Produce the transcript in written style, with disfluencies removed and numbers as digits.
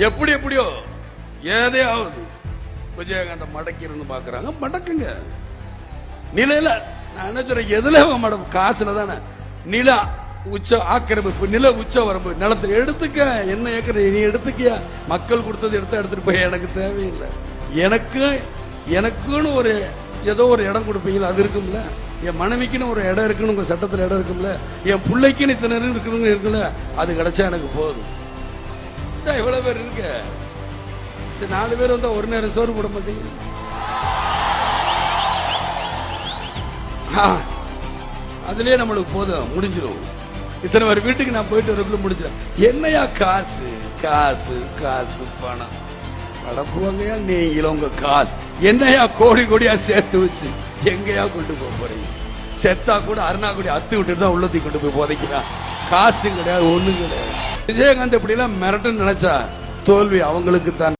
எப்படியோ ஏதையாவது விஜயகாந்த மடக்கி இருந்து பாக்குறாங்க. மடக்குங்க. நிலையில நான் என்ன சொல்றேன், எதுல மடம்? காசுல தானே. நில உச்ச ஆக்கிரமிப்பு, நில உச்ச வரம்பு, நிலத்தை எடுத்துக்க. என்ன ஏக்கர் நீ எடுத்துக்கியா? மக்கள் கொடுத்தது எடுத்துட்டு போய் எனக்கு தேவையில்லை. எனக்குன்னு ஒரு ஏதோ ஒரு இடம் கொடுப்பீங்களா? அது இருக்கும்ல. என் மனைவிக்குன்னு ஒரு இடம் இருக்குன்னு உங்க சட்டத்தில் இடம் இருக்கும்ல. என் பிள்ளைக்குன்னு இத்தனை இருக்கணும்னு இருக்குல்ல. அது கிடைச்சா எனக்கு போதும். எவ்வளவு பேர் இருக்க? 4 பேர் வந்தா ஒரு நேரம் சோறு போட மாட்டீங்க. அதுலயே நம்மளுக்கு போதும், முடிஞ்சிடும். இத்தனை பேர் வீட்டுக்கு நான் போயிட்டு வரக்குள்ள முடிச்சிடும். என்னையா காசு காசு காசு பணம் படப்புவாங்கயா? நீங்களும் உங்க காசு என்னையா கோடி கோடியா சேர்த்து வச்சு எங்கயா கொண்டு போக போறீங்க? செத்தா கூட அருணாக்குடி அத்து விட்டுட்டு தான் உள்ளத்தி கொண்டு போய் போதைக்கிறான். காசு கிடையாது, ஒண்ணு கிடையாது. விஜயகாந்த் இப்படி எல்லாம் மிரட்ட நினைச்சா தோல்வி அவங்களுக்கு தான்.